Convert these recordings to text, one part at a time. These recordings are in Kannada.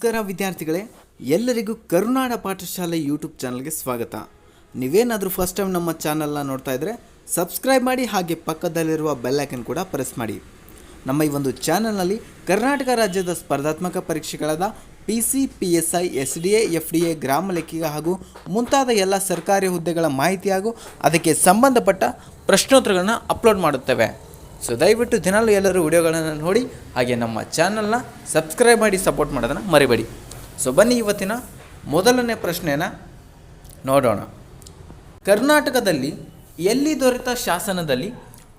ನಮಸ್ಕಾರ ವಿದ್ಯಾರ್ಥಿಗಳೇ, ಎಲ್ಲರಿಗೂ ಕರುನಾಡ ಪಾಠಶಾಲೆ ಯೂಟ್ಯೂಬ್ ಚಾನಲ್ಗೆ ಸ್ವಾಗತ. ನೀವೇನಾದರೂ ಫಸ್ಟ್ ಟೈಮ್ ನಮ್ಮ ಚಾನಲ್ನ ನೋಡ್ತಾ ಇದ್ದರೆ ಸಬ್ಸ್ಕ್ರೈಬ್ ಮಾಡಿ, ಹಾಗೆ ಪಕ್ಕದಲ್ಲಿರುವ ಬೆಲ್ ಐಕನ್ ಕೂಡ ಪ್ರೆಸ್ ಮಾಡಿ. ನಮ್ಮ ಈ ಒಂದು ಚಾನಲ್ನಲ್ಲಿ ಕರ್ನಾಟಕ ರಾಜ್ಯದ ಸ್ಪರ್ಧಾತ್ಮಕ ಪರೀಕ್ಷೆಗಳಾದ PC, PSI, SDA, FDA, ಗ್ರಾಮ ಲೆಕ್ಕಿಗ ಹಾಗೂ ಮುಂತಾದ ಎಲ್ಲ ಸರ್ಕಾರಿ ಹುದ್ದೆಗಳ ಮಾಹಿತಿ ಹಾಗೂ ಅದಕ್ಕೆ ಸಂಬಂಧಪಟ್ಟ ಪ್ರಶ್ನೋತ್ತರಗಳನ್ನು ಅಪ್ಲೋಡ್ ಮಾಡುತ್ತೇವೆ. ಸೊ ದಯವಿಟ್ಟು ದಿನಾಲೂ ಎಲ್ಲರೂ ವಿಡಿಯೋಗಳನ್ನು ನೋಡಿ, ಹಾಗೆ ನಮ್ಮ ಚಾನಲ್ನ ಸಬ್ಸ್ಕ್ರೈಬ್ ಮಾಡಿ ಸಪೋರ್ಟ್ ಮಾಡೋದನ್ನು ಮರಿಬೇಡಿ. ಸೊ ಬನ್ನಿ ಇವತ್ತಿನ ಮೊದಲನೇ ಪ್ರಶ್ನೆಯನ್ನು ನೋಡೋಣ. ಕರ್ನಾಟಕದಲ್ಲಿ ಎಲ್ಲಿ ದೊರೆತ ಶಾಸನದಲ್ಲಿ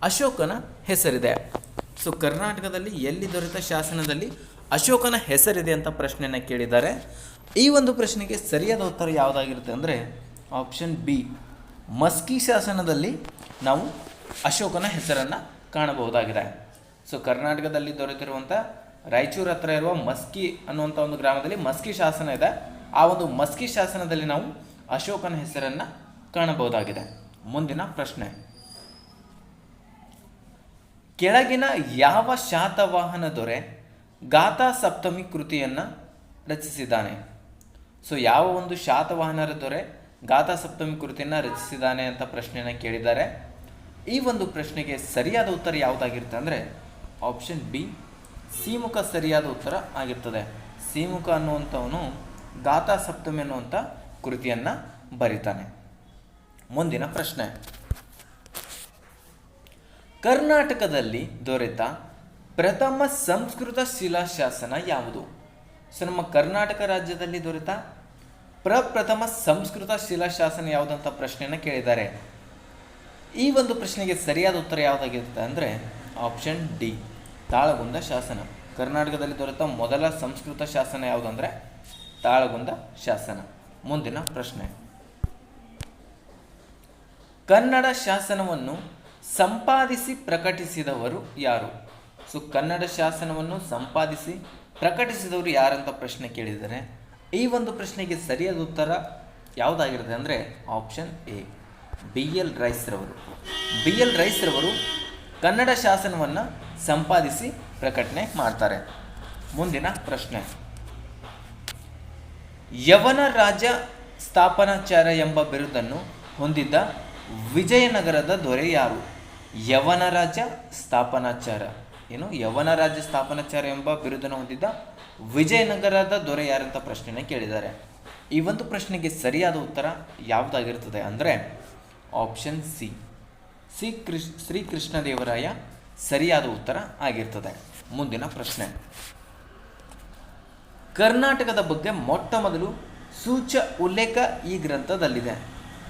ಅಶೋಕನ ಹೆಸರಿದೆ? ಸೊ ಕರ್ನಾಟಕದಲ್ಲಿ ಎಲ್ಲಿ ದೊರೆತ ಶಾಸನದಲ್ಲಿ ಅಶೋಕನ ಹೆಸರಿದೆ ಅಂತ ಪ್ರಶ್ನೆಯನ್ನು ಕೇಳಿದ್ದಾರೆ. ಈ ಒಂದು ಪ್ರಶ್ನೆಗೆ ಸರಿಯಾದ ಉತ್ತರ ಯಾವುದಾಗಿರುತ್ತೆ ಅಂದರೆ ಆಪ್ಷನ್ ಬಿ, ಮಸ್ಕಿ ಶಾಸನದಲ್ಲಿ ನಾವು ಅಶೋಕನ ಹೆಸರನ್ನು ಕಾಣಬಹುದಾಗಿದೆ. ಸೊ ಕರ್ನಾಟಕದಲ್ಲಿ ದೊರೆತಿರುವಂಥ ರಾಯಚೂರು ಹತ್ರ ಇರುವ ಮಸ್ಕಿ ಅನ್ನುವಂಥ ಒಂದು ಗ್ರಾಮದಲ್ಲಿ ಮಸ್ಕಿ ಶಾಸನ ಇದೆ. ಆ ಒಂದು ಮಸ್ಕಿ ಶಾಸನದಲ್ಲಿ ನಾವು ಅಶೋಕನ ಹೆಸರನ್ನು ಕಾಣಬಹುದಾಗಿದೆ. ಮುಂದಿನ ಪ್ರಶ್ನೆ, ಕೆಳಗಿನ ಯಾವ ಶಾತವಾಹನ ದೊರೆ ಗಾಥಾ ಸಪ್ತಮಿ ಕೃತಿಯನ್ನು ರಚಿಸಿದ್ದಾನೆ? ಸೊ ಯಾವ ಒಂದು ಶಾತವಾಹನರ ದೊರೆ ಗಾಥಾ ಸಪ್ತಮಿ ಕೃತಿಯನ್ನು ರಚಿಸಿದ್ದಾನೆ ಅಂತ ಪ್ರಶ್ನೆಯನ್ನು ಕೇಳಿದ್ದಾರೆ. ಈ ಒಂದು ಪ್ರಶ್ನೆಗೆ ಸರಿಯಾದ ಉತ್ತರ ಯಾವುದಾಗಿರುತ್ತೆ ಅಂದರೆ ಆಪ್ಷನ್ ಬಿ, ಸಿಮುಖ ಸರಿಯಾದ ಉತ್ತರ ಆಗಿರ್ತದೆ. ಸಿಮುಖ ಅನ್ನುವಂಥವನು ಗಾಥಾ ಸಪ್ತಮಿ ಅನ್ನುವಂಥ ಕೃತಿಯನ್ನು ಬರೀತಾನೆ. ಮುಂದಿನ ಪ್ರಶ್ನೆ, ಕರ್ನಾಟಕದಲ್ಲಿ ದೊರೆತ ಪ್ರಥಮ ಸಂಸ್ಕೃತ ಶಿಲಾಶಾಸನ ಯಾವುದು? ಸೊ ನಮ್ಮ ಕರ್ನಾಟಕ ರಾಜ್ಯದಲ್ಲಿ ದೊರೆತ ಪ್ರಪ್ರಥಮ ಸಂಸ್ಕೃತ ಶಿಲಾಶಾಸನ ಯಾವುದಂತ ಪ್ರಶ್ನೆಯನ್ನು ಕೇಳಿದ್ದಾರೆ. ಈ ಒಂದು ಪ್ರಶ್ನೆಗೆ ಸರಿಯಾದ ಉತ್ತರ ಯಾವುದಾಗಿರುತ್ತೆ ಅಂದರೆ ಆಪ್ಷನ್ ಡಿ, ತಾಳಗುಂದ ಶಾಸನ. ಕರ್ನಾಟಕದಲ್ಲಿ ದೊರೆತ ಮೊದಲ ಸಂಸ್ಕೃತ ಶಾಸನ ಯಾವುದಂದರೆ ತಾಳಗುಂದ ಶಾಸನ. ಮುಂದಿನ ಪ್ರಶ್ನೆ, ಕನ್ನಡ ಶಾಸನವನ್ನು ಸಂಪಾದಿಸಿ ಪ್ರಕಟಿಸಿದವರು ಯಾರು? ಸೊ ಕನ್ನಡ ಶಾಸನವನ್ನು ಸಂಪಾದಿಸಿ ಪ್ರಕಟಿಸಿದವರು ಯಾರಂತ ಪ್ರಶ್ನೆ ಕೇಳಿದರೆ ಈ ಒಂದು ಪ್ರಶ್ನೆಗೆ ಸರಿಯಾದ ಉತ್ತರ ಯಾವುದಾಗಿರುತ್ತೆ ಅಂದರೆ ಆಪ್ಷನ್ ಎ, BL ರೈಸ್ರವರು. BL ರೈಸ್ರವರು ಕನ್ನಡ ಶಾಸನವನ್ನು ಸಂಪಾದಿಸಿ ಪ್ರಕಟಣೆ ಮಾಡ್ತಾರೆ. ಮುಂದಿನ ಪ್ರಶ್ನೆ, ಯವನ ರಾಜ ಸ್ಥಾಪನಾಚಾರ್ಯ ಎಂಬ ಬಿರುದನ್ನು ಹೊಂದಿದ್ದ ವಿಜಯನಗರದ ದೊರೆ ಯಾರು? ಯವನ ರಾಜ ಸ್ಥಾಪನಾಚಾರ್ಯ ಯವನ ರಾಜ್ಯ ಸ್ಥಾಪನಾಚಾರ್ಯ ಎಂಬ ಬಿರುದನ್ನು ಹೊಂದಿದ್ದ ವಿಜಯನಗರದ ದೊರೆ ಯಾರಂತ ಪ್ರಶ್ನೆಯನ್ನು ಕೇಳಿದ್ದಾರೆ. ಈ ಒಂದು ಪ್ರಶ್ನೆಗೆ ಸರಿಯಾದ ಉತ್ತರ ಯಾವುದಾಗಿರ್ತದೆ ಅಂದರೆ ಆಪ್ಷನ್ ಸಿ, ಶ್ರೀಕೃಷ್ಣದೇವರಾಯ ಸರಿಯಾದ ಉತ್ತರ ಆಗಿರ್ತದೆ. ಮುಂದಿನ ಪ್ರಶ್ನೆ, ಕರ್ನಾಟಕದ ಬಗ್ಗೆ ಮೊಟ್ಟ ಮೊದಲು ಸೂಚ್ಯ ಉಲ್ಲೇಖ ಈ ಗ್ರಂಥದಲ್ಲಿದೆ.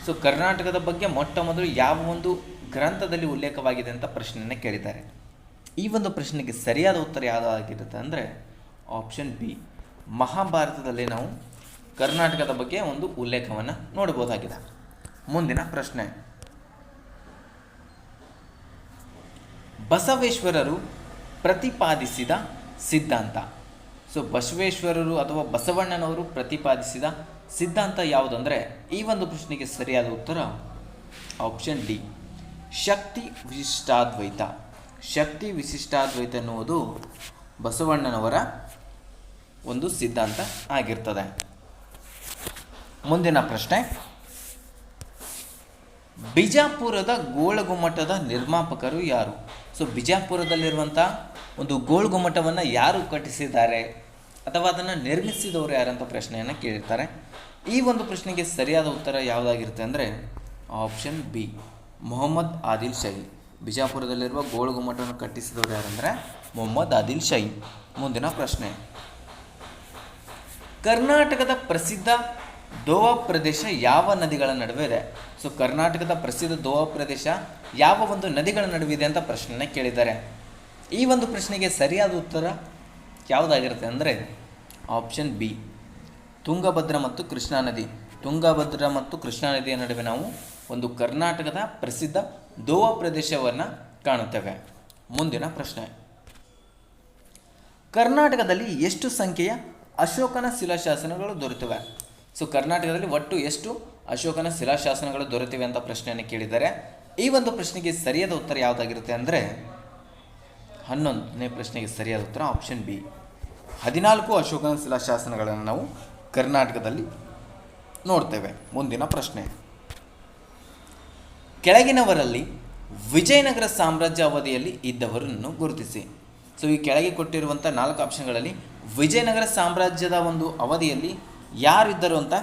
ಸೊ ಕರ್ನಾಟಕದ ಬಗ್ಗೆ ಮೊಟ್ಟ ಮೊದಲು ಯಾವ ಒಂದು ಗ್ರಂಥದಲ್ಲಿ ಉಲ್ಲೇಖವಾಗಿದೆ ಅಂತ ಪ್ರಶ್ನೆಯನ್ನು ಕೇಳಿದ್ದಾರೆ. ಈ ಒಂದು ಪ್ರಶ್ನೆಗೆ ಸರಿಯಾದ ಉತ್ತರ ಯಾವುದಾಗಿರುತ್ತೆ ಅಂದರೆ ಆಪ್ಷನ್ ಬಿ, ಮಹಾಭಾರತದಲ್ಲಿ ನಾವು ಕರ್ನಾಟಕದ ಬಗ್ಗೆ ಒಂದು ಉಲ್ಲೇಖವನ್ನು ನೋಡಬಹುದಾಗಿದೆ. ಮುಂದಿನ ಪ್ರಶ್ನೆ, ಬಸವೇಶ್ವರರು ಪ್ರತಿಪಾದಿಸಿದ ಸಿದ್ಧಾಂತ. ಸೊ ಬಸವೇಶ್ವರರು ಅಥವಾ ಬಸವಣ್ಣನವರು ಪ್ರತಿಪಾದಿಸಿದ ಸಿದ್ಧಾಂತ ಯಾವುದಂದರೆ ಈ ಒಂದು ಪ್ರಶ್ನೆಗೆ ಸರಿಯಾದ ಉತ್ತರ ಆಪ್ಷನ್ ಡಿ, ಶಕ್ತಿ ವಿಶಿಷ್ಟಾದ್ವೈತ. ಶಕ್ತಿ ವಿಶಿಷ್ಟಾದ್ವೈತ ಎನ್ನುವುದು ಬಸವಣ್ಣನವರ ಒಂದು ಸಿದ್ಧಾಂತ ಆಗಿರ್ತದೆ. ಮುಂದಿನ ಪ್ರಶ್ನೆ, ಬಿಜಾಪುರದ ಗೋಳಗುಮ್ಮಟದ ನಿರ್ಮಾಪಕರು ಯಾರು? ಸೊ ಬಿಜಾಪುರದಲ್ಲಿರುವಂಥ ಒಂದು ಗೋಳಗುಮ್ಮಟವನ್ನು ಯಾರು ಕಟ್ಟಿಸಿದ್ದಾರೆ ಅಥವಾ ಅದನ್ನು ನಿರ್ಮಿಸಿದವರು ಯಾರಂತ ಪ್ರಶ್ನೆಯನ್ನು ಕೇಳಿರ್ತಾರೆ. ಈ ಒಂದು ಪ್ರಶ್ನೆಗೆ ಸರಿಯಾದ ಉತ್ತರ ಯಾವುದಾಗಿರುತ್ತೆ ಅಂದರೆ ಆಪ್ಷನ್ ಬಿ, ಮೊಹಮ್ಮದ್ ಆದಿಲ್ ಶಾಹಿ. ಬಿಜಾಪುರದಲ್ಲಿರುವ ಗೋಳಗುಮ್ಮಟವನ್ನು ಕಟ್ಟಿಸಿದವರು ಯಾರಂದರೆ ಮೊಹಮ್ಮದ್ ಆದಿಲ್ ಶಾಹಿ. ಮುಂದಿನ ಪ್ರಶ್ನೆ, ಕರ್ನಾಟಕದ ಪ್ರಸಿದ್ಧ ದೋವಾ ಪ್ರದೇಶ ಯಾವ ನದಿಗಳ ನಡುವೆ ಇದೆ? ಸೊ ಕರ್ನಾಟಕದ ಪ್ರಸಿದ್ಧ ದೋವಾ ಪ್ರದೇಶ ಯಾವ ಒಂದು ನದಿಗಳ ನಡುವಿದೆ ಅಂತ ಪ್ರಶ್ನೆಯನ್ನು ಕೇಳಿದ್ದಾರೆ. ಈ ಒಂದು ಪ್ರಶ್ನೆಗೆ ಸರಿಯಾದ ಉತ್ತರ ಯಾವುದಾಗಿರುತ್ತೆ ಅಂದರೆ ಆಪ್ಷನ್ ಬಿ, ತುಂಗಭದ್ರಾ ಮತ್ತು ಕೃಷ್ಣಾ ನದಿ. ತುಂಗಭದ್ರಾ ಮತ್ತು ಕೃಷ್ಣಾ ನದಿಯ ನಡುವೆ ನಾವು ಒಂದು ಕರ್ನಾಟಕದ ಪ್ರಸಿದ್ಧ ದೋವಾ ಪ್ರದೇಶವನ್ನು ಕಾಣುತ್ತೇವೆ. ಮುಂದಿನ ಪ್ರಶ್ನೆ, ಕರ್ನಾಟಕದಲ್ಲಿ ಎಷ್ಟು ಸಂಖ್ಯೆಯ ಅಶೋಕನ ಶಿಲಾಶಾಸನಗಳು ದೊರೆತಿವೆ? ಸೊ ಕರ್ನಾಟಕದಲ್ಲಿ ಒಟ್ಟು ಎಷ್ಟು ಅಶೋಕನ ಶಿಲಾಶಾಸನಗಳು ದೊರೆತಿವೆ ಅಂತ ಪ್ರಶ್ನೆಯನ್ನು ಕೇಳಿದ್ದಾರೆ. ಈ ಒಂದು ಪ್ರಶ್ನೆಗೆ ಸರಿಯಾದ ಉತ್ತರ ಯಾವುದಾಗಿರುತ್ತೆ ಅಂದರೆ 11ನೇ ಪ್ರಶ್ನೆಗೆ ಸರಿಯಾದ ಉತ್ತರ ಆಪ್ಷನ್ ಬಿ, 14 ಅಶೋಕನ ಶಿಲಾಶಾಸನಗಳನ್ನು ನಾವು ಕರ್ನಾಟಕದಲ್ಲಿ ನೋಡ್ತೇವೆ. ಮುಂದಿನ ಪ್ರಶ್ನೆ, ಕೆಳಗಿನವರಲ್ಲಿ ವಿಜಯನಗರ ಸಾಮ್ರಾಜ್ಯ ಅವಧಿಯಲ್ಲಿ ಇದ್ದವರನ್ನು ಗುರುತಿಸಿ. ಸೊ ಈ ಕೆಳಗೆ ಕೊಟ್ಟಿರುವಂಥ 4 ಆಪ್ಷನ್ಗಳಲ್ಲಿ ವಿಜಯನಗರ ಸಾಮ್ರಾಜ್ಯದ ಒಂದು ಅವಧಿಯಲ್ಲಿ ಯಾರಿದ್ದರು ಅಂತ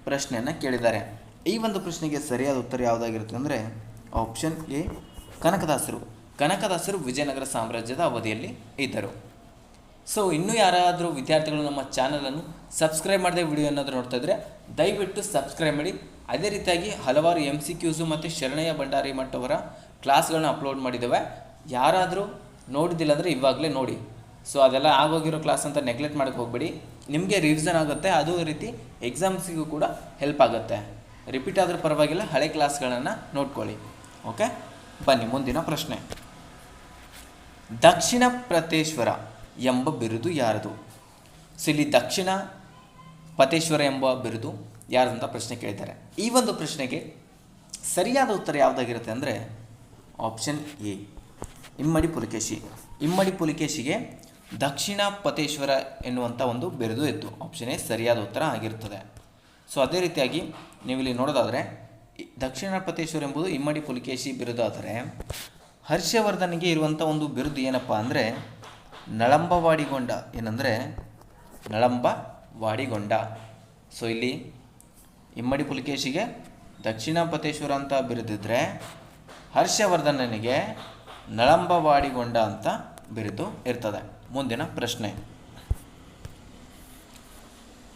ಪ್ರಶ್ನೆಯನ್ನು ಕೇಳಿದ್ದಾರೆ. ಈ ಒಂದು ಪ್ರಶ್ನೆಗೆ ಸರಿಯಾದ ಉತ್ತರ ಯಾವುದಾಗಿರುತ್ತೆ ಅಂದರೆ ಆಪ್ಷನ್ ಎ, ಕನಕದಾಸರು. ಕನಕದಾಸರು ವಿಜಯನಗರ ಸಾಮ್ರಾಜ್ಯದ ಅವಧಿಯಲ್ಲಿ ಇದ್ದರು. ಸೊ ಇನ್ನೂ ಯಾರಾದರೂ ವಿದ್ಯಾರ್ಥಿಗಳು ನಮ್ಮ ಚಾನಲನ್ನು ಸಬ್ಸ್ಕ್ರೈಬ್ ಮಾಡದೆ ವಿಡಿಯೋ ಏನಾದರೂ ನೋಡ್ತಾ ಇದ್ದರೆ ದಯವಿಟ್ಟು ಸಬ್ಸ್ಕ್ರೈಬ್ ಮಾಡಿ. ಅದೇ ರೀತಿಯಾಗಿ ಹಲವಾರು MCQs ಮತ್ತು ಶರಣಯ್ಯ ಭಂಡಾರಿ ಮಠ್ ಅವರ ಕ್ಲಾಸ್ಗಳನ್ನ ಅಪ್ಲೋಡ್ ಮಾಡಿದ್ದೇವೆ. ಯಾರಾದರೂ ನೋಡಿದ್ದಿಲ್ಲ ಅಂದರೆ ಇವಾಗಲೇ ನೋಡಿ. ಸೊ ಅದೆಲ್ಲ ಆಗೋಗಿರೋ ಕ್ಲಾಸ್ ಅಂತ ನೆಗ್ಲೆಕ್ಟ್ ಮಾಡೋಕ್ಕೆ ಹೋಗಬೇಡಿ. ನಿಮಗೆ ರಿವಿಷನ್ ಆಗುತ್ತೆ, ಅದೇ ರೀತಿ ಎಕ್ಸಾಮ್ಸಿಗೂ ಕೂಡ ಹೆಲ್ಪ್ ಆಗುತ್ತೆ. ರಿಪೀಟ್ ಆದರೂ ಪರವಾಗಿಲ್ಲ, ಹಳೆ ಕ್ಲಾಸ್ಗಳನ್ನು ನೋಡ್ಕೊಳ್ಳಿ. ಓಕೆ, ಬನ್ನಿ ಮುಂದಿನ ಪ್ರಶ್ನೆ. ದಕ್ಷಿಣ ಪತೇಶ್ವರ ಎಂಬ ಬಿರುದು ಯಾರದು? ಸೊ ಇಲ್ಲಿ ದಕ್ಷಿಣ ಪತೇಶ್ವರ ಎಂಬ ಬಿರುದು ಯಾರದಂತ ಪ್ರಶ್ನೆ ಕೇಳಿದ್ದಾರೆ. ಈ ಒಂದು ಪ್ರಶ್ನೆಗೆ ಸರಿಯಾದ ಉತ್ತರ ಯಾವುದಾಗಿರುತ್ತೆ ಅಂದರೆ ಆಪ್ಷನ್ ಎ, ಇಮ್ಮಡಿ ಪುಲಿಕೇಶಿ. ಇಮ್ಮಡಿ ಪುಲಿಕೇಶಿಗೆ ದಕ್ಷಿಣ ಪತೇಶ್ವರ ಎನ್ನುವಂಥ ಒಂದು ಬಿರುದು ಇತ್ತು. ಆಪ್ಷನ್ ಎ ಸರಿಯಾದ ಉತ್ತರ ಆಗಿರುತ್ತದೆ. ಸೊ ಅದೇ ರೀತಿಯಾಗಿ ನೀವಿಲ್ಲಿ ನೋಡೋದಾದರೆ ದಕ್ಷಿಣ ಪತೇಶ್ವರ ಎಂಬುದು ಇಮ್ಮಡಿ ಪುಲಿಕೇಶಿ ಬಿರುದು. ಆದರೆ ಹರ್ಷವರ್ಧನಿಗೆ ಇರುವಂಥ ಒಂದು ಬಿರುದು ಏನಪ್ಪ ಅಂದರೆ ನಳಂಬವಾಡಿಗೊಂಡ. ಏನಂದರೆ ನಳಂಬವಾಡಿಗೊಂಡ. ಸೊ ಇಲ್ಲಿ ಇಮ್ಮಡಿ ಪುಲಿಕೇಶಿಗೆ ದಕ್ಷಿಣ ಪತೇಶ್ವರ ಅಂತ ಬಿರುದಿದ್ರೆ ಹರ್ಷವರ್ಧನನಿಗೆ ನಳಂಬವಾಡಿಗೊಂಡ ಅಂತ ಬಿರುದು ಇರ್ತದೆ. ಮುಂದಿನ ಪ್ರಶ್ನೆ,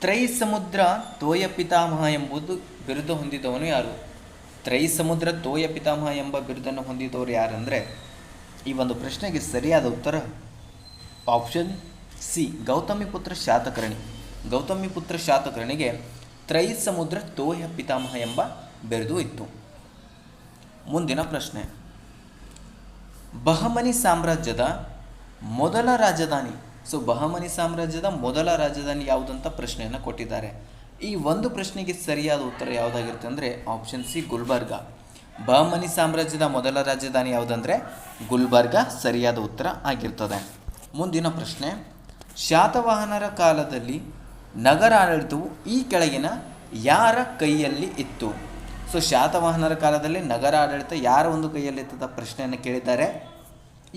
ತ್ರೈಸಮುದ್ರ ತೋಯ ಪಿತಾಮಹ ಎಂಬುದು ಬಿರುದು ಹೊಂದಿದವನು ಯಾರು? ತ್ರೈಸಮುದ್ರ ತೋಯ ಪಿತಾಮಹ ಎಂಬ ಬಿರುದನ್ನು ಹೊಂದಿದವರು ಯಾರಂದರೆ ಈ ಒಂದು ಪ್ರಶ್ನೆಗೆ ಸರಿಯಾದ ಉತ್ತರ ಆಪ್ಷನ್ ಸಿ, ಗೌತಮಿಪುತ್ರ ಶಾತಕರ್ಣಿ. ಗೌತಮಿಪುತ್ರ ಶಾತಕರ್ಣಿಗೆ ತ್ರೈಸಮುದ್ರ ತೋಯ ಪಿತಾಮಹ ಎಂಬ ಬಿರುದು ಇತ್ತು. ಮುಂದಿನ ಪ್ರಶ್ನೆ, ಬಹಮನಿ ಸಾಮ್ರಾಜ್ಯದ ಮೊದಲ ರಾಜಧಾನಿ. ಸೊ ಬಹಮನಿ ಸಾಮ್ರಾಜ್ಯದ ಮೊದಲ ರಾಜಧಾನಿ ಯಾವುದಂತ ಪ್ರಶ್ನೆಯನ್ನು ಕೊಟ್ಟಿದ್ದಾರೆ. ಈ ಒಂದು ಪ್ರಶ್ನೆಗೆ ಸರಿಯಾದ ಉತ್ತರ ಯಾವುದಾಗಿರುತ್ತೆ ಅಂದರೆ ಆಪ್ಷನ್ ಸಿ, ಗುಲ್ಬರ್ಗ. ಬಹಮನಿ ಸಾಮ್ರಾಜ್ಯದ ಮೊದಲ ರಾಜಧಾನಿ ಯಾವುದಂದರೆ ಗುಲ್ಬರ್ಗ ಸರಿಯಾದ ಉತ್ತರ ಆಗಿರ್ತದೆ. ಮುಂದಿನ ಪ್ರಶ್ನೆ, ಶಾತವಾಹನರ ಕಾಲದಲ್ಲಿ ನಗರ ಆಡಳಿತವು ಈ ಕೆಳಗಿನ ಯಾರ ಕೈಯಲ್ಲಿ ಇತ್ತು? ಸೊ ಶಾತವಾಹನರ ಕಾಲದಲ್ಲಿ ನಗರ ಆಡಳಿತ ಯಾರ ಒಂದು ಕೈಯಲ್ಲಿ ಇತ್ತದ ಪ್ರಶ್ನೆಯನ್ನು ಕೇಳಿದ್ದಾರೆ.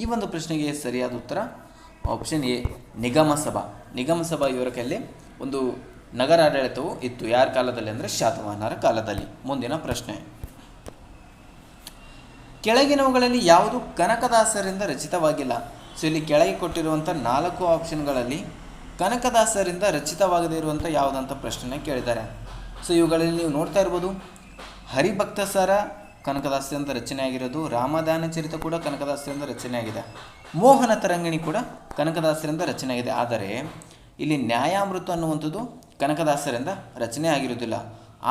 ಈ ಒಂದು ಪ್ರಶ್ನೆಗೆ ಸರಿಯಾದ ಉತ್ತರ ಆಪ್ಷನ್ ಎ, ನಿಗಮ ಸಭಾ. ನಿಗಮ ಸಭಾ ಇವರ ಕೈಯಲ್ಲಿ ಒಂದು ನಗರ ಆಡಳಿತವು ಇತ್ತು. ಯಾರ ಕಾಲದಲ್ಲಿ ಅಂದರೆ ಶಾತವಾಹನರ ಕಾಲದಲ್ಲಿ. ಮುಂದಿನ ಪ್ರಶ್ನೆ, ಕೆಳಗಿನವುಗಳಲ್ಲಿ ಯಾವುದು ಕನಕದಾಸರಿಂದ ರಚಿತವಾಗಿಲ್ಲ? ಸೊ ಇಲ್ಲಿ ಕೆಳಗೆ ಕೊಟ್ಟಿರುವಂಥ 4 ಆಪ್ಷನ್ಗಳಲ್ಲಿ ಕನಕದಾಸರಿಂದ ರಚಿತವಾಗದೇ ಇರುವಂಥ ಯಾವುದಂತ ಪ್ರಶ್ನೆನ ಕೇಳಿದ್ದಾರೆ. ಸೊ ಇವುಗಳಲ್ಲಿ ನೀವು ನೋಡ್ತಾ ಇರ್ಬೋದು, ಹರಿಭಕ್ತ ಸಾರ ಕನಕದಾಸರಿಂದ ರಚನೆಯಾಗಿರೋದು, ರಾಮದಾನ ಚರಿತ ಕೂಡ ಕನಕದಾಸರಿಂದ ರಚನೆಯಾಗಿದೆ, ಮೋಹನ ತರಂಗಿಣಿ ಕೂಡ ಕನಕದಾಸರಿಂದ ರಚನೆಯಾಗಿದೆ. ಆದರೆ ಇಲ್ಲಿ ನ್ಯಾಯಾಮೃತ ಅನ್ನುವಂಥದ್ದು ಕನಕದಾಸರಿಂದ ರಚನೆ ಆಗಿರುವುದಿಲ್ಲ.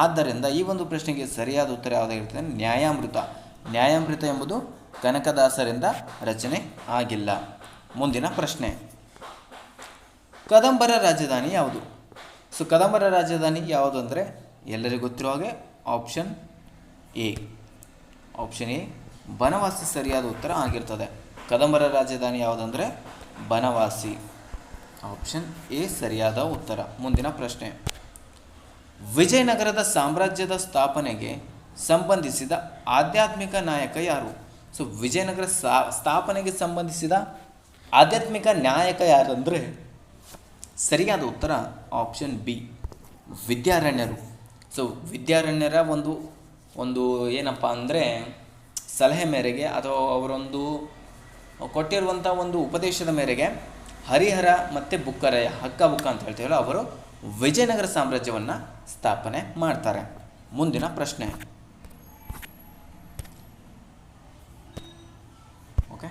ಆದ್ದರಿಂದ ಈ ಒಂದು ಪ್ರಶ್ನೆಗೆ ಸರಿಯಾದ ಉತ್ತರ ಯಾವುದಾಗಿರ್ತದೆ? ನ್ಯಾಯಾಮೃತ. ನ್ಯಾಯಾಮೃತ ಎಂಬುದು ಕನಕದಾಸರಿಂದ ರಚನೆ ಆಗಿಲ್ಲ. ಮುಂದಿನ ಪ್ರಶ್ನೆ, ಕದಂಬರ ರಾಜಧಾನಿ ಯಾವುದು? ಸೊ ಕದಂಬರ ರಾಜಧಾನಿ ಯಾವುದು ಅಂದರೆ ಎಲ್ಲರಿಗೂ ಗೊತ್ತಿರೋ ಹಾಗೆ ಆಪ್ಷನ್ ಎ, ಬನವಾಸಿ ಸರಿಯಾದ ಉತ್ತರ ಆಗಿರ್ತದೆ. ಕದಂಬರ ರಾಜಧಾನಿ ಯಾವುದಂದರೆ ಬನವಾಸಿ. ಆಪ್ಷನ್ ಎ ಸರಿಯಾದ ಉತ್ತರ. ಮುಂದಿನ ಪ್ರಶ್ನೆ, ವಿಜಯನಗರದ ಸಾಮ್ರಾಜ್ಯದ ಸ್ಥಾಪನೆಗೆ ಸಂಬಂಧಿಸಿದ ಆಧ್ಯಾತ್ಮಿಕ ನಾಯಕ ಯಾರು? ಸೊ ವಿಜಯನಗರ ಸ್ಥಾಪನೆಗೆ ಸಂಬಂಧಿಸಿದ ಆಧ್ಯಾತ್ಮಿಕ ನಾಯಕ ಯಾರಂದರೆ ಸರಿಯಾದ ಉತ್ತರ ಆಪ್ಷನ್ ಬಿ, ವಿದ್ಯಾರಣ್ಯರು. ಸೊ ವಿದ್ಯಾರಣ್ಯರ ಒಂದು ಏನಪ್ಪ ಅಂದರೆ ಸಲಹೆ ಮೇರೆಗೆ ಅಥವಾ ಅವರೊಂದು ಕೊಟ್ಟಿರುವಂಥ ಒಂದು ಉಪದೇಶದ ಮೇರೆಗೆ ಹರಿಹರ ಮತ್ತು ಬುಕ್ಕರಾಯ, ಹಕ್ಕ ಬುಕ್ಕ ಅಂತ ಹೇಳ್ತೀವಲ್ಲ, ಅವರು ವಿಜಯನಗರ ಸಾಮ್ರಾಜ್ಯವನ್ನು ಸ್ಥಾಪನೆ ಮಾಡ್ತಾರೆ. ಮುಂದಿನ ಪ್ರಶ್ನೆ, ಓಕೆ,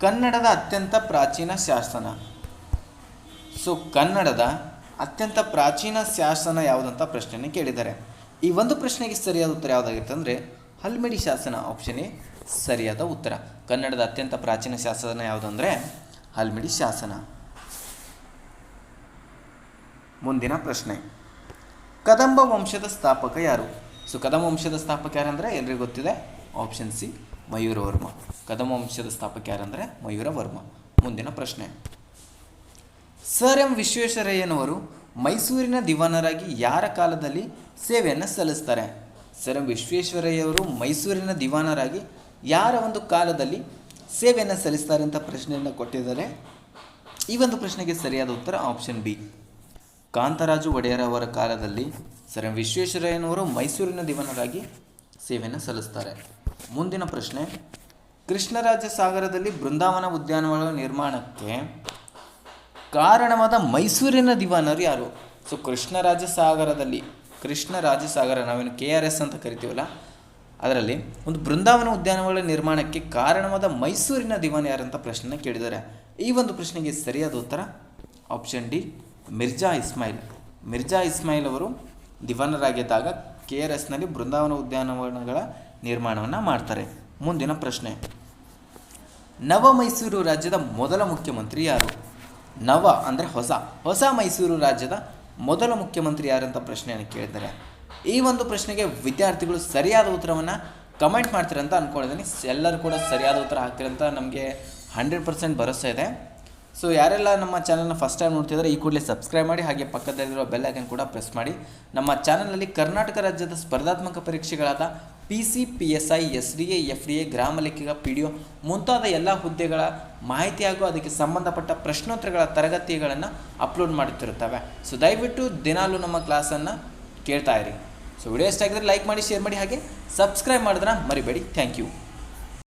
ಕನ್ನಡದ ಅತ್ಯಂತ ಪ್ರಾಚೀನ ಶಾಸನ. ಸೊ ಕನ್ನಡದ ಅತ್ಯಂತ ಪ್ರಾಚೀನ ಶಾಸನ ಯಾವುದಂತ ಪ್ರಶ್ನೆಯನ್ನು ಕೇಳಿದ್ದಾರೆ. ಈ ಒಂದು ಪ್ರಶ್ನೆಗೆ ಸರಿಯಾದ ಉತ್ತರ ಯಾವುದಾಗಿರುತ್ತೆ ಅಂದರೆ ಹಲ್ಮಿಡಿ ಶಾಸನ. ಆಪ್ಷನ್ ಎ ಸರಿಯಾದ ಉತ್ತರ. ಕನ್ನಡದ ಅತ್ಯಂತ ಪ್ರಾಚೀನ ಶಾಸನ ಯಾವುದಂದರೆ ಹಲ್ಮಿಡಿ ಶಾಸನ. ಮುಂದಿನ ಪ್ರಶ್ನೆ, ಕದಂಬ ವಂಶದ ಸ್ಥಾಪಕ ಯಾರು? ಸೊ ಕದಂಬ ವಂಶದ ಸ್ಥಾಪಕ ಯಾರಂದರೆ ಎಲ್ರಿಗೂ ಗೊತ್ತಿದೆ, ಆಪ್ಷನ್ ಸಿ, ಮಯೂರವರ್ಮ. ಕದಂಬ ವಂಶದ ಸ್ಥಾಪಕ ಯಾರಂದರೆ ಮಯೂರವರ್ಮ. ಮುಂದಿನ ಪ್ರಶ್ನೆ, ಸರ್ ಎಂ ವಿಶ್ವೇಶ್ವರಯ್ಯನವರು ಮೈಸೂರಿನ ದಿವಾನರಾಗಿ ಯಾರ ಕಾಲದಲ್ಲಿ ಸೇವೆಯನ್ನು ಸಲ್ಲಿಸ್ತಾರೆ? ಸರ್ ಎಂ ವಿಶ್ವೇಶ್ವರಯ್ಯವರು ಮೈಸೂರಿನ ದಿವಾನರಾಗಿ ಯಾರ ಒಂದು ಕಾಲದಲ್ಲಿ ಸೇವೆಯನ್ನು ಸಲ್ಲಿಸ್ತಾರೆ ಅಂತ ಪ್ರಶ್ನೆಯನ್ನು ಕೊಟ್ಟಿದ್ದಾರೆ. ಈ ಒಂದು ಪ್ರಶ್ನೆಗೆ ಸರಿಯಾದ ಉತ್ತರ ಆಪ್ಷನ್ ಬಿ, ಕಾಂತರಾಜು ಒಡೆಯರ್ ಅವರ ಕಾಲದಲ್ಲಿ ಸರ್ ಎಂ ವಿಶ್ವೇಶ್ವರಯ್ಯನವರು ಮೈಸೂರಿನ ದಿವಾನರಾಗಿ ಸೇವೆಯನ್ನು ಸಲ್ಲಿಸ್ತಾರೆ. ಮುಂದಿನ ಪ್ರಶ್ನೆ, ಕೃಷ್ಣರಾಜ ಸಾಗರದಲ್ಲಿ ಬೃಂದಾವನ ಉದ್ಯಾನವನ ನಿರ್ಮಾಣಕ್ಕೆ ಕಾರಣವಾದ ಮೈಸೂರಿನ ದಿವಾನರು ಯಾರು? ಸೊ ಕೃಷ್ಣರಾಜ ಸಾಗರ ನಾವೇನು KRS ಅಂತ ಕರಿತೀವಲ್ಲ, ಅದರಲ್ಲಿ ಒಂದು ಬೃಂದಾವನ ಉದ್ಯಾನವನ ನಿರ್ಮಾಣಕ್ಕೆ ಕಾರಣವಾದ ಮೈಸೂರಿನ ದಿವಾನ ಯಾರಂತ ಪ್ರಶ್ನೆ ಕೇಳಿದ್ದಾರೆ. ಈ ಒಂದು ಪ್ರಶ್ನೆಗೆ ಸರಿಯಾದ ಉತ್ತರ ಆಪ್ಷನ್ ಡಿ, ಮಿರ್ಜಾ ಇಸ್ಮಾಯಿಲ್ ಅವರು ದಿವಾನರಾಗಿದ್ದಾಗ KRSನಲ್ಲಿ ಬೃಂದಾವನ ಉದ್ಯಾನವನಗಳ ನಿರ್ಮಾಣವನ್ನು ಮಾಡ್ತಾರೆ. ಮುಂದಿನ ಪ್ರಶ್ನೆ, ನವ ಮೈಸೂರು ರಾಜ್ಯದ ಮೊದಲ ಮುಖ್ಯಮಂತ್ರಿ ಯಾರು? ನವ ಅಂದರೆ ಹೊಸ ಮೈಸೂರು ರಾಜ್ಯದ ಮೊದಲ ಮುಖ್ಯಮಂತ್ರಿ ಯಾರಂತ ಪ್ರಶ್ನೆಯನ್ನು ಕೇಳಿದ್ದಾರೆ. ಈ ಒಂದು ಪ್ರಶ್ನೆಗೆ ವಿದ್ಯಾರ್ಥಿಗಳು ಸರಿಯಾದ ಉತ್ತರವನ್ನು ಕಮೆಂಟ್ ಮಾಡ್ತಾರೆ ಅಂತ ಅಂದ್ಕೊಂಡಿದ್ದೀನಿ. ಎಲ್ಲರೂ ಕೂಡ ಸರಿಯಾದ ಉತ್ತರ ಹಾಕ್ತೀರಂತ ನಮಗೆ 100% ಭರವಸೆ ಇದೆ. ಸೊ ಯಾರೆಲ್ಲ ನಮ್ಮ ಚಾನಲ್ನ ಫಸ್ಟ್ ಟೈಮ್ ನೋಡ್ತಿದ್ದಾರೆ, ಈ ಕೂಡಲೇ ಸಬ್ಸ್ಕ್ರೈಬ್ ಮಾಡಿ, ಹಾಗೆ ಪಕ್ಕದಲ್ಲಿರೋ ಬೆಲ್ ಐಕನ್ ಕೂಡ ಪ್ರೆಸ್ ಮಾಡಿ. ನಮ್ಮ ಚಾನಲ್ನಲ್ಲಿ ಕರ್ನಾಟಕ ರಾಜ್ಯದ ಸ್ಪರ್ಧಾತ್ಮಕ ಪರೀಕ್ಷೆಗಳಾದ PC, PSI, SDA, FDA, ಗ್ರಾಮ ಲೆಕ್ಕಿಗ, PDO ಮುಂತಾದ ಎಲ್ಲ ಹುದ್ದೆಗಳ ಮಾಹಿತಿ ಹಾಗೂ ಅದಕ್ಕೆ ಸಂಬಂಧಪಟ್ಟ ಪ್ರಶ್ನೋತ್ತರಗಳ ತರಗತಿಗಳನ್ನು ಅಪ್ಲೋಡ್ ಮಾಡುತ್ತಿರುತ್ತವೆ. ಸೊ ದಯವಿಟ್ಟು ದಿನಾಲೂ ನಮ್ಮ ಕ್ಲಾಸನ್ನು ಕೇಳ್ತಾ ಇರಿ. ಸೊ ವಿಡಿಯೋ ಇಷ್ಟ ಆಗಿದ್ರೆ ಲೈಕ್ ಮಾಡಿ, ಶೇರ್ ಮಾಡಿ, ಹಾಗೆ ಸಬ್ಸ್ಕ್ರೈಬ್ ಮಾಡೋದನ್ನ ಮರಿಬೇಡಿ. Thank you.